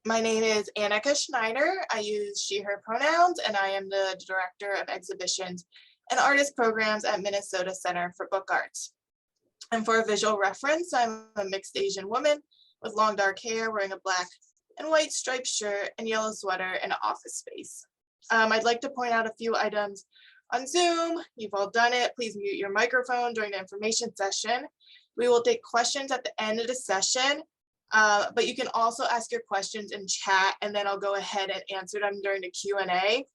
My name is Annika Schneider. I use she, her pronouns, and I am the Director of Exhibitions and Artist Programs at Minnesota Center for Book Arts. And for a visual reference, I'm a mixed Asian woman with long dark hair, wearing a black and white striped shirt and yellow sweater in an office space. I'd like to point out a few items on Zoom. You've all done it. Please mute your microphone during the information session. We will take questions at the end of the session, but you can also ask your questions in chat, and then I'll go ahead and answer them during the Q&A.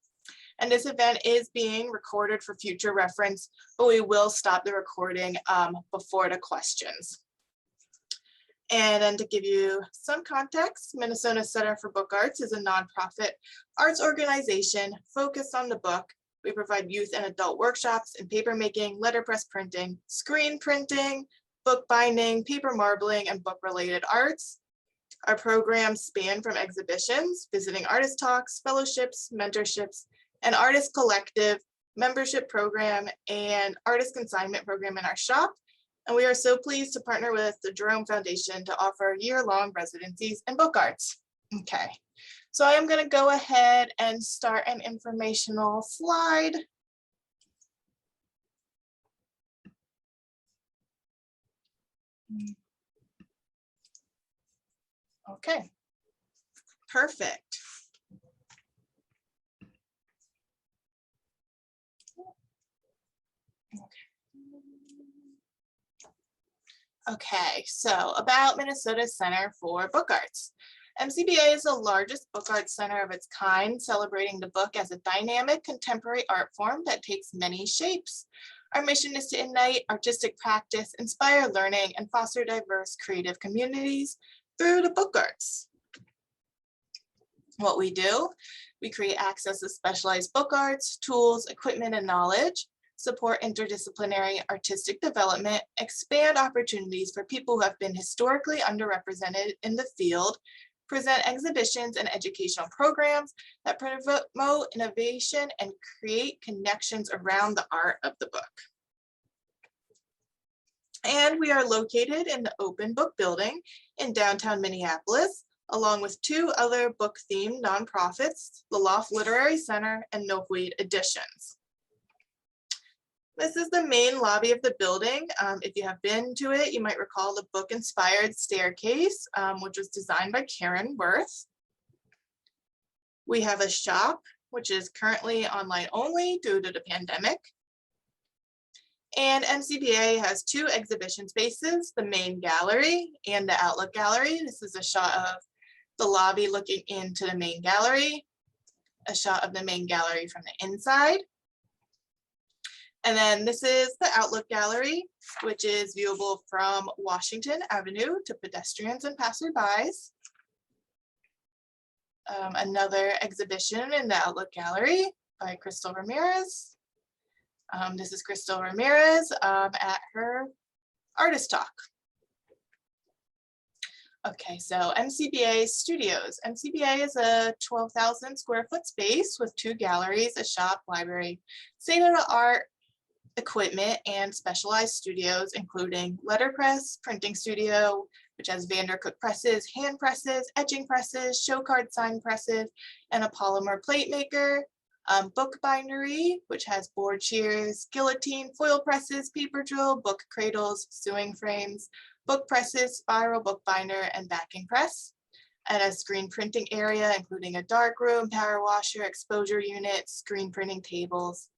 And this event is being recorded for future reference, but we will stop the recording before the questions. And then to give you some context, Minnesota Center for Book Arts is a nonprofit arts organization focused on the book. We provide youth and adult workshops in papermaking, letterpress printing, screen printing, book binding, paper marbling, and book-related arts. Our programs span from exhibitions, visiting artist talks, fellowships, mentorships, an artist collective, membership program, and artist consignment program in our shop. And we are so pleased to partner with the Jerome Foundation to offer year-long residencies in book arts. Okay, so I am going to go ahead and start an informational slide. Okay, perfect. Okay, so about Minnesota Center for Book Arts. MCBA is the largest book arts center of its kind, celebrating the book as a dynamic contemporary art form that takes many shapes. Our mission is to ignite artistic practice, inspire learning, and foster diverse creative communities through the book arts. What we do, we create access to specialized book arts, tools, equipment, and knowledge, support interdisciplinary artistic development, expand opportunities for people who have been historically underrepresented in the field, present exhibitions and educational programs that promote innovation and create connections around the art of the book. And we are located in the Open Book Building in downtown Minneapolis, along with two other book-themed nonprofits, the Loft Literary Center and Milkweed Editions. This is the main lobby of the building. If you have been to it, you might recall the book-inspired staircase, which was designed by Karen Worth. We have a shop, which is currently online only due to the pandemic. And MCBA has two exhibition spaces, the main gallery and the outlook gallery. This is a shot of the lobby looking into the main gallery, a shot of the main gallery from the inside. And then this is the Outlook Gallery, which is viewable from Washington Avenue to pedestrians and passerbys. Another exhibition in the Outlook Gallery by Crystal Ramirez. This is Crystal Ramirez at her artist talk. Okay, so MCBA Studios. MCBA is a 12,000 square foot space with two galleries, a shop, library, state-of-the-art equipment, and specialized studios, including letterpress, printing studio, which has Vandercook presses, hand presses, etching presses, show card sign presses, and a polymer plate maker, book bindery, which has board shears, guillotine, foil presses, paper drill, book cradles, sewing frames, book presses, spiral book binder, and backing press, and a screen printing area, including a dark room, power washer, exposure unit, screen printing tables,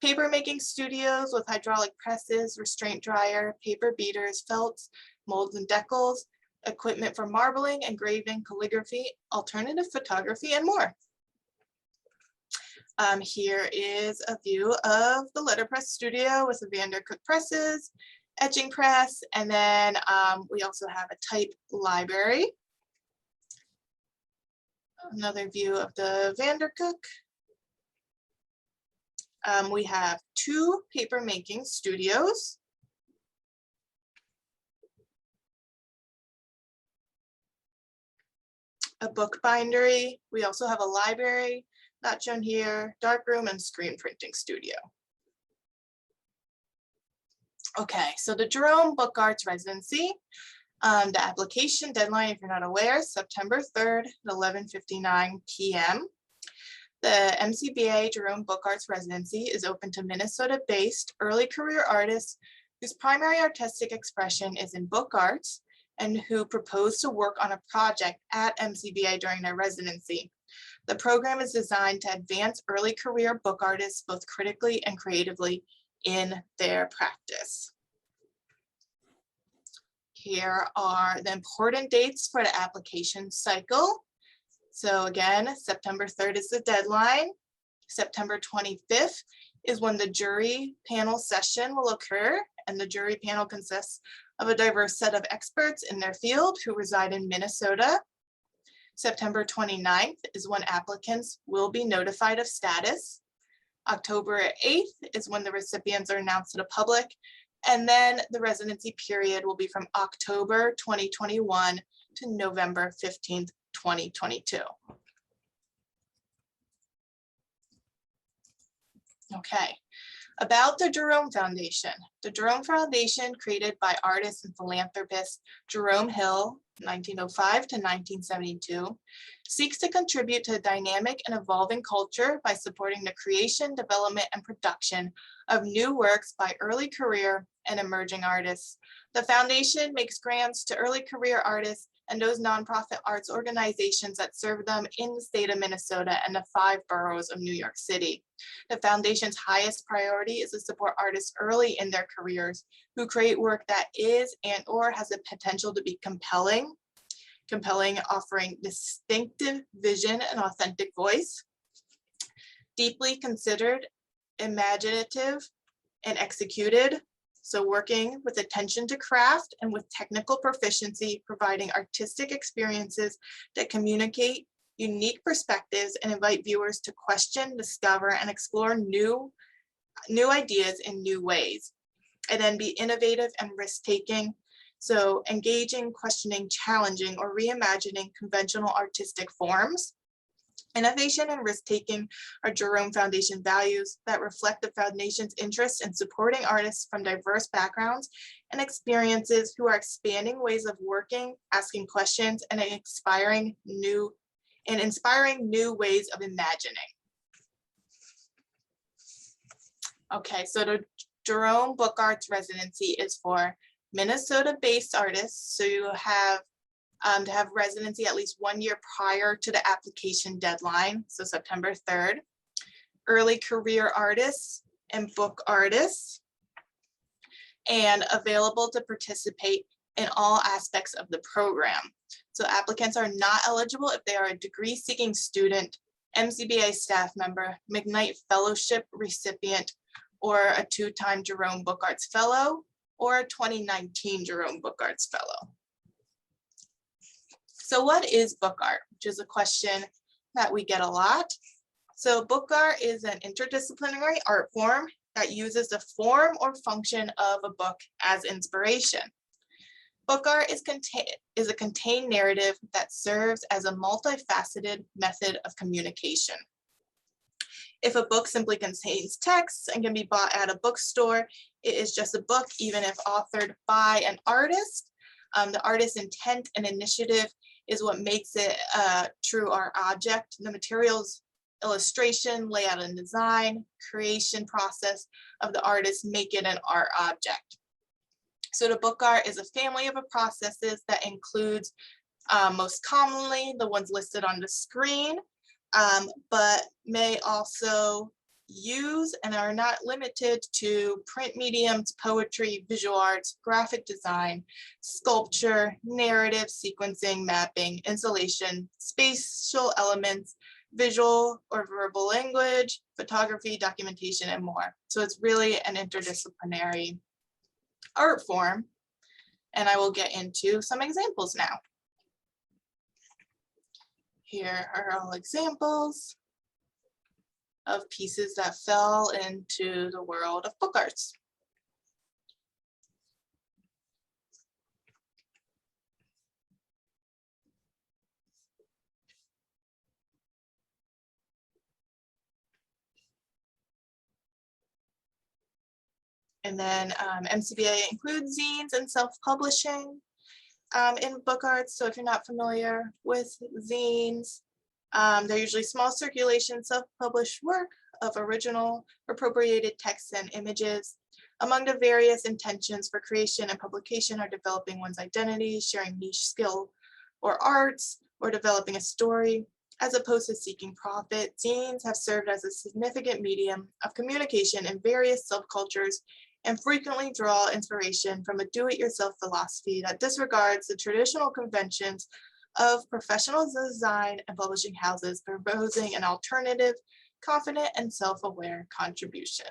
paper making studios with hydraulic presses, restraint dryer, paper beaters, felts, molds and decals, equipment for marbling, engraving, calligraphy, alternative photography, and more. Here is a view of the letterpress studio with the Vandercook presses, etching press, and then we also have a type library. Another view of the Vandercook. We have two paper making studios. A book bindery. We also have a library, not shown here, darkroom, and screen printing studio. Okay, so the Jerome Book Arts Residency. The application deadline, if you're not aware, September 3rd at 11:59 p.m. The MCBA Jerome Book Arts Residency is open to Minnesota-based early career artists whose primary artistic expression is in book arts and who propose to work on a project at MCBA during their residency. The program is designed to advance early career book artists both critically and creatively in their practice. Here are the important dates for the application cycle. So again, September 3rd is the deadline. September 25th is when the jury panel session will occur, and the jury panel consists of a diverse set of experts in their field who reside in Minnesota. September 29th is when applicants will be notified of status. October 8th is when the recipients are announced to the public, and then the residency period will be from October 2021 to November 15th, 2022. Okay, about the Jerome Foundation. The Jerome Foundation, created by artist and philanthropist Jerome Hill, 1905 to 1972, seeks to contribute to a dynamic and evolving culture by supporting the creation, development, and production of new works by early career and emerging artists. The foundation makes grants to early career artists and those nonprofit arts organizations that serve them in the state of Minnesota and the 5 boroughs of New York City. The foundation's highest priority is to support artists early in their careers who create work that is and/or has the potential to be compelling, offering distinctive vision and authentic voice, deeply considered, imaginative, and executed. So working with attention to craft and with technical proficiency, providing artistic experiences that communicate unique perspectives and invite viewers to question, discover, and explore new ideas in new ways. And then be innovative and risk-taking. So engaging, questioning, challenging, or reimagining conventional artistic forms. Innovation and risk-taking are Jerome Foundation values that reflect the foundation's interest in supporting artists from diverse backgrounds and experiences who are expanding ways of working, asking questions, and inspiring new ways of imagining. Okay, so the Jerome Book Arts Residency is for Minnesota-based artists. So you have to have residency at least 1 year prior to the application deadline, so September 3rd. Early career artists and book artists, and available to participate in all aspects of the program. So applicants are not eligible if they are a degree-seeking student, MCBA staff member, McKnight Fellowship recipient, or a 2-time Jerome Book Arts Fellow, or a 2019 Jerome Book Arts Fellow. So what is book art, which is a question that we get a lot. So book art is an interdisciplinary art form that uses the form or function of a book as inspiration. Book art is a contained narrative that serves as a multifaceted method of communication. If a book simply contains text and can be bought at a bookstore, it is just a book, even if authored by an artist. The artist's intent and initiative is what makes it a true art object. The materials, illustration, layout and design, creation process of the artist make it an art object. So the book art is a family of processes that includes most commonly the ones listed on the screen, but may also use and are not limited to print mediums, poetry, visual arts, graphic design, sculpture, narrative, sequencing, mapping, installation, spatial elements, visual or verbal language, photography, documentation, and more. So it's really an interdisciplinary art form, and I will get into some examples now. Here are all examples of pieces that fell into the world of book arts. And then MCBA includes zines and self-publishing. in book arts. So if you're not familiar with zines, they're usually small circulation, self-published work of original appropriated texts and images. Among the various intentions for creation and publication are developing one's identity, sharing niche skill or arts, or developing a story. As opposed to seeking profit, zines have served as a significant medium of communication in various subcultures and frequently draw inspiration from a do-it-yourself philosophy that disregards the traditional conventions of professional design and publishing houses, proposing an alternative, confident, and self-aware contribution.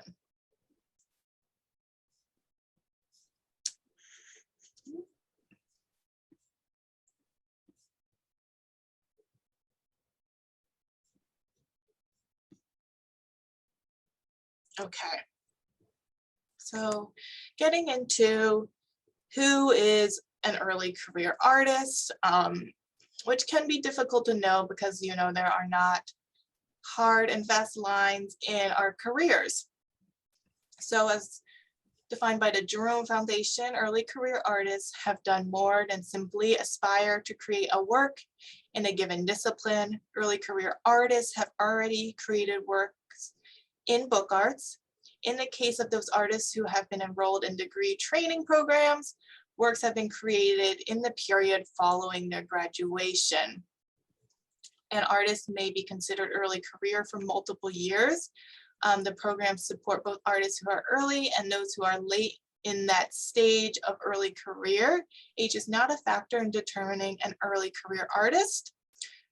Okay, so getting into who is an early career artist, which can be difficult to know because, you know, there are not hard and fast lines in our careers. So as defined by the Jerome Foundation, early career artists have done more than simply aspire to create a work in a given discipline. Early career artists have already created works in book arts. In the case of those artists who have been enrolled in degree training programs, works have been created in the period following their graduation. And artists may be considered early career for multiple years. The programs support both artists who are early and those who are late in that stage of early career. Age is not a factor in determining an early career artist.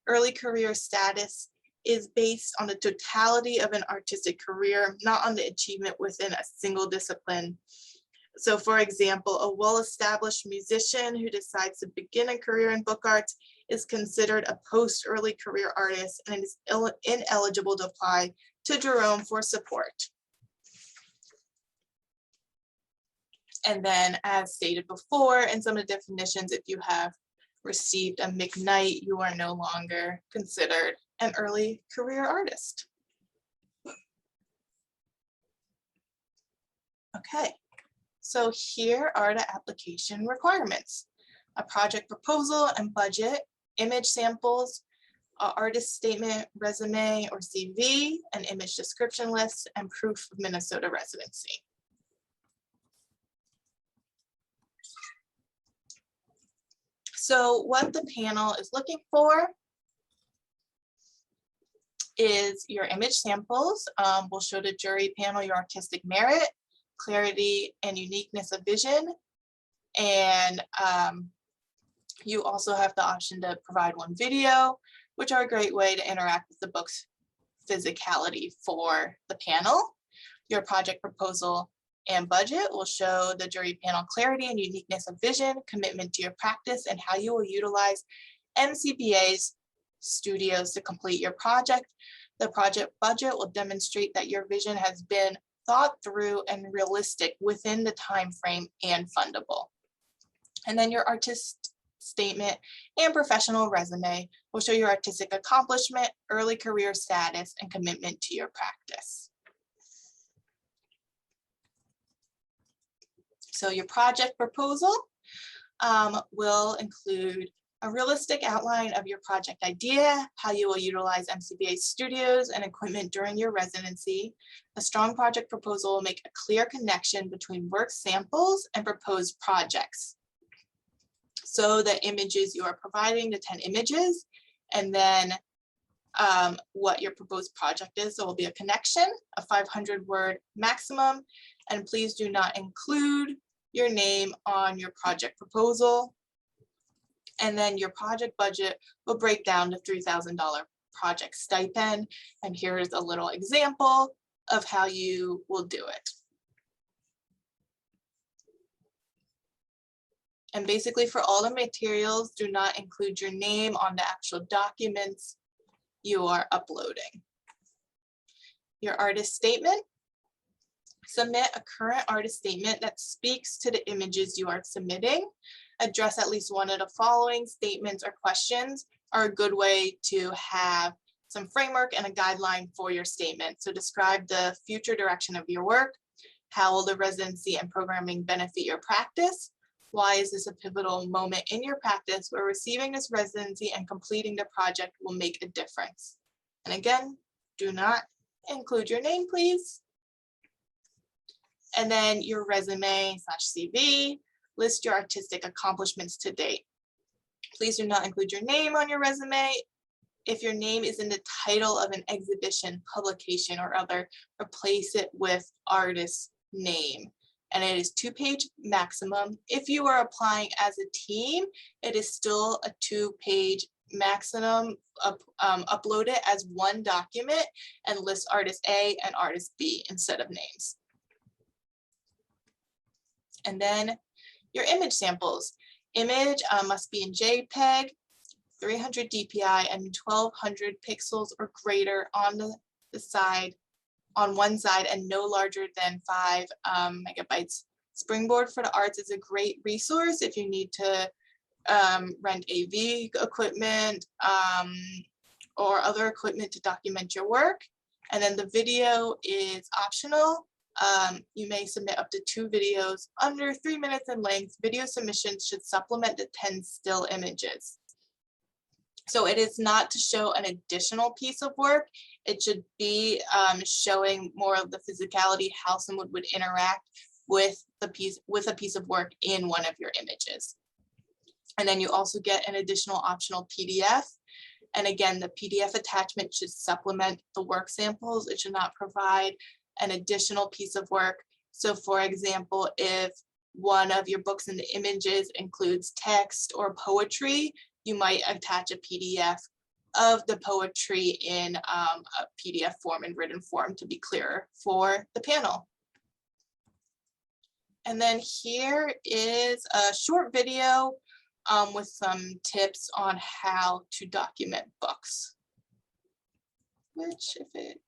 Early career status is based on the totality of an artistic career, not on the achievement within a single discipline. So for example, a well-established musician who decides to begin a career in book arts is considered a post-early career artist and is ineligible to apply to Jerome for support. And then as stated before, in some of the definitions, if you have received a McKnight, you are no longer considered an early career artist. Okay, so here are the application requirements: a project proposal and budget, image samples, artist statement, resume or CV, an image description list, and proof of Minnesota residency. So what the panel is looking for is your image samples. Will show the jury panel your artistic merit, clarity, and uniqueness of vision. And you also have the option to provide one video, which are a great way to interact with the book's physicality for the panel. Your project proposal and budget will show the jury panel clarity and uniqueness of vision, commitment to your practice, and how you will utilize MCBA's studios to complete your project. The project budget will demonstrate that your vision has been thought through and realistic within the time frame and fundable. And then your artist statement and professional resume will show your artistic accomplishment, early career status, and commitment to your practice. So your project proposal will include a realistic outline of your project idea, how you will utilize MCBA studios and equipment during your residency. A strong project proposal will make a clear connection between work samples and proposed projects. So the images you are providing, the 10 images, and then what your proposed project is. So it will be a connection, a 500-word maximum, and please do not include your name on your project proposal. And then your project budget will break down to $3,000 project stipend. And here's a little example of how you will do it. And basically for all the materials, do not include your name on the actual documents you are uploading. Your artist statement. Submit a current artist statement that speaks to the images you are submitting. Address at least one of the following statements or questions are a good way to have some framework and a guideline for your statement. So describe the future direction of your work. How will the residency and programming benefit your practice? Why is this a pivotal moment in your practice where receiving this residency and completing the project will make a difference? And again, do not include your name, please. And then your resume/CV, list your artistic accomplishments to date. Please do not include your name on your resume. If your name is in the title of an exhibition, publication, or other, replace it with artist's name. And it is 2-page maximum. If you are applying as a team, it is still a 2-page maximum. Upload it as one document and list artist A and artist B instead of names. And then your image samples. Image must be in JPEG, 300 DPI, and 1200 pixels or greater on the side, on one side, and no larger than 5 megabytes. Springboard for the Arts is a great resource if you need to rent AV equipment or other equipment to document your work. And then the video is optional. You may submit up to 2 videos under 3 minutes in length. Video submissions should supplement the 10 still images. So it is not to show an additional piece of work. It should be showing more of the physicality, how someone would interact with a piece of work in one of your images. And then you also get an additional optional PDF. And again, the PDF attachment should supplement the work samples. It should not provide an additional piece of work. So for example, if one of your books in the images includes text or poetry, you might attach a PDF of the poetry in a PDF form and written form to be clearer for the panel. And then here is a short video with some tips on how to document books. Which, if it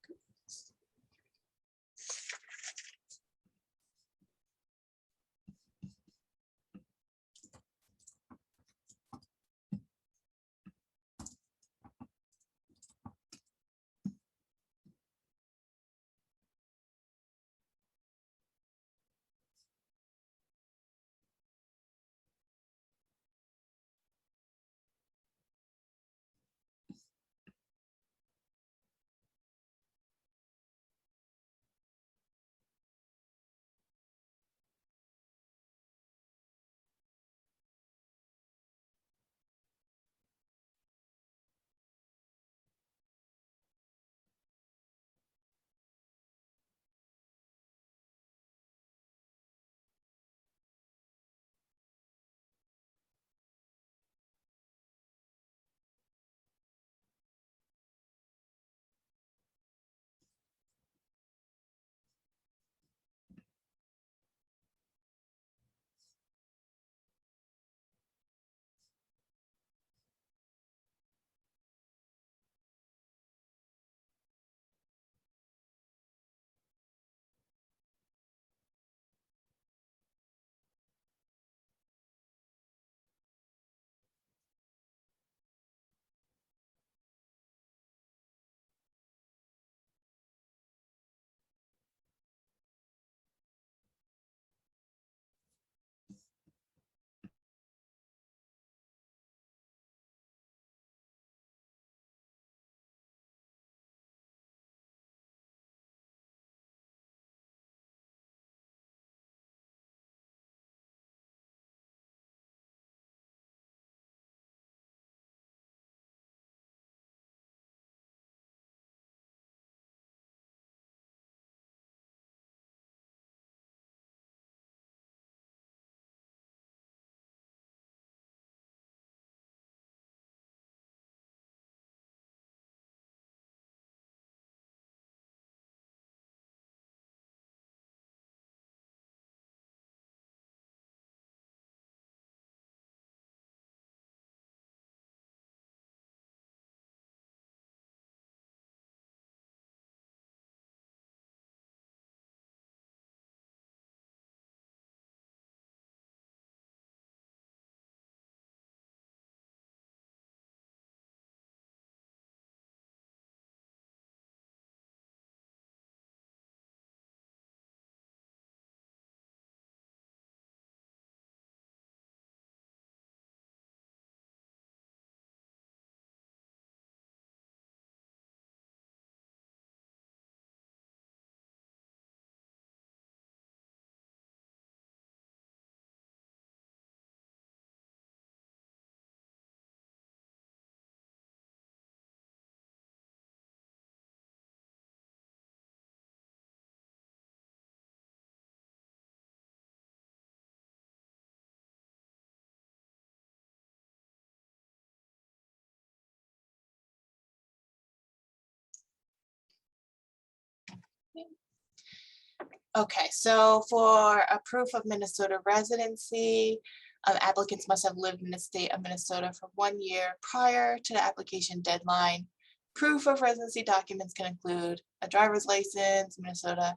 Okay, so for a proof of Minnesota residency, applicants must have lived in the state of Minnesota for 1 year prior to the application deadline. Proof of residency documents can include a driver's license, Minnesota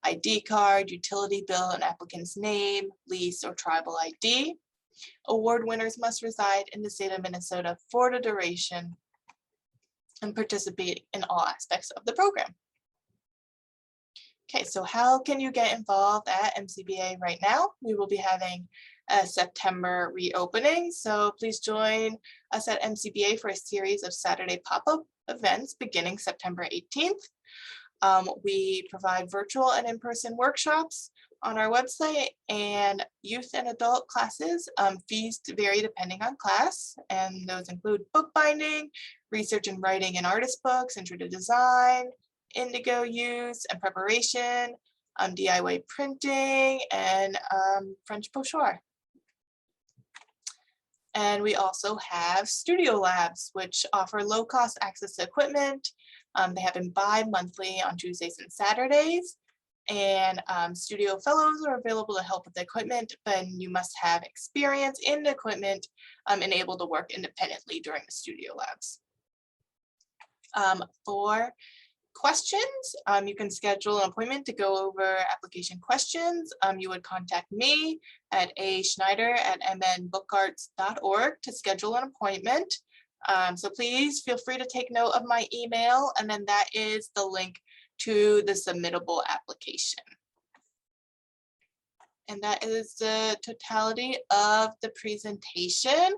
ID card, utility bill, an applicant's name, lease, or tribal ID. Award winners must reside in the state of Minnesota for the duration and participate in all aspects of the program. Okay, so how can you get involved at MCBA right now? We will be having a September reopening, so please join us at MCBA for a series of Saturday pop-up events beginning September 18th. We provide virtual and in-person workshops on our website, and youth and adult classes. Fees vary depending on class, and those include bookbinding, research and writing in artist books, intro to design, indigo use and preparation, DIY printing, and French pochoir. And we also have studio labs, which offer low-cost access to equipment. They happen bi-monthly on Tuesdays and Saturdays. And studio fellows are available to help with the equipment, but you must have experience in the equipment and able to work independently during the studio labs. For questions, you can schedule an appointment to go over application questions. You would contact me at aschneider@mnbookarts.org to schedule an appointment. So please feel free to take note of my email, and then that is the link to the submittable application. And that is the totality of the presentation.